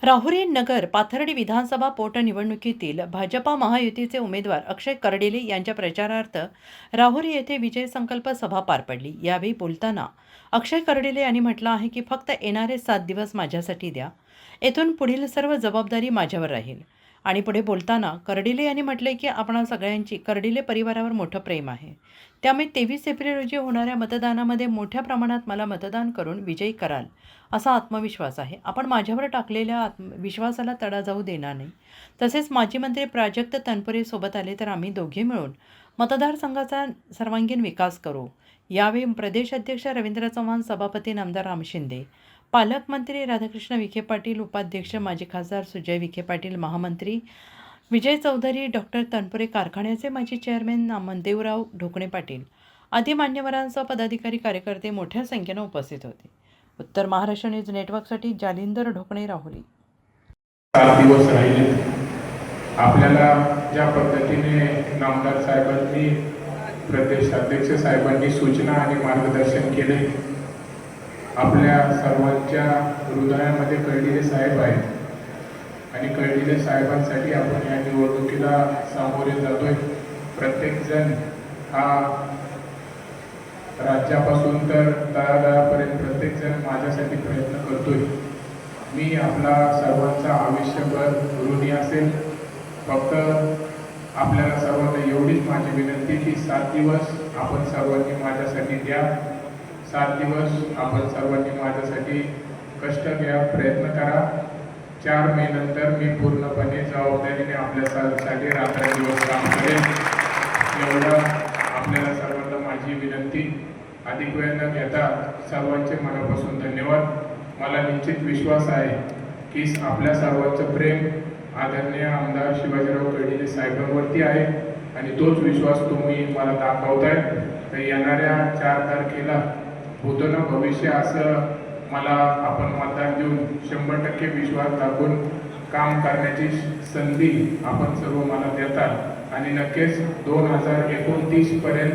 राहुरी नगर पाथर्डी विधानसभा पोटनिवडणुकीतील भाजपा महायुतीचे उमेदवार अक्षय कर्डिले यांच्या प्रचारार्थ राहुरी येथे विजय संकल्प सभा पार पडली। यावेळी बोलताना अक्षय कर्डिले यांनी म्हटलं आहे की फक्त येणारे 7 दिवस माझ्यासाठी द्या, येथून पुढील सर्व जबाबदारी माझ्यावर राहील। आणि पुढे बोलताना कर्डिले यांनी म्हटले की आपणा सगळ्यांची कर्डिले परिवारावर मोठं प्रेम आहे, त्यामुळे 23 एप्रिल रोजी होणाऱ्या मतदानामध्ये मोठ्या प्रमाणात मला मतदान करून विजयी कराल असा आत्मविश्वास आहे। आपण माझ्यावर टाकलेल्या विश्वासाला तडा जाऊ देणार नाही। तसेच माजी मंत्री प्राजक्त तनपुरे सोबत आले तर आम्ही दोघे मिळून मतदारसंघाचा सर्वांगीण विकास करू। यावेळी प्रदेश अध्यक्ष रवींद्र चव्हाण, सभापती नामदार राम शिंदे, पालकमंत्री राधाकृष्ण विखे पाटील, उपाध्यक्ष माजी खासदार सुजय विखे पाटील, महामंत्री विजय चौधरी, डॉक्टर तनपुरे, कारखान्याचे माजी चेअरमॅन नामदेवराव ढोकणे पाटील आदी मान्यवरांसह पदाधिकारी कार्यकर्ते मोठ्या संख्येने उपस्थित होते। उत्तर महाराष्ट्र न्यूज नेटवर्कसाठी जालिंदर ढोकणे, राहुरी। 7 दिवस राहिले। आपल्याला ज्या पद्धतीने नामदार साहेबांनी, प्रदेश अध्यक्ष साहेबांनी सूचना आणि मार्गदर्शन केले, आपल्या सर्वांच्या हृदयामध्ये कर्डिले साहेब आहेत आणि कर्डिले साहेबांसाठी आपण या निवडणुकीला सामोरे जातोय। प्रत्येकजण हा राज्यापासून तर तळागाळापर्यंत प्रत्येकजण माझ्यासाठी प्रयत्न करतोय। मी आपला सर्वांचा आयुष्यभर ऋणी असेल। फक्त आपल्याला सर्वांना एवढीच माझी विनंती की 7 दिवस आपण सर्वांनी माझ्यासाठी द्या, 7 दिवस आपण सर्वांनी माझ्यासाठी कष्ट घ्या, प्रयत्न करा। 4 मे नंतर मी पूर्णपणे जबाबदारीने आपल्यासाठी रात्रंदिवस काम करेन। एवढं आपल्याला सर्वांना माझी विनंती। अधिक वेळ न घेता सर्वांचे मनापासून धन्यवाद। मला निश्चित विश्वास आहे की आपल्या सर्वांचं प्रेम आदरणीय आमदार शिवाजीराव कर्डिले साहेबांवरती आहे आणि तोच विश्वास तुम्ही मला दाखवताय। तर येणाऱ्या 4 तारखेला होतं ना भविष्य, असं मला आपण मतदान देऊन 100% विश्वास दाखवून काम करण्याची संधी आपण सर्व मला देतात आणि नक्कीच 2029 पर्यंत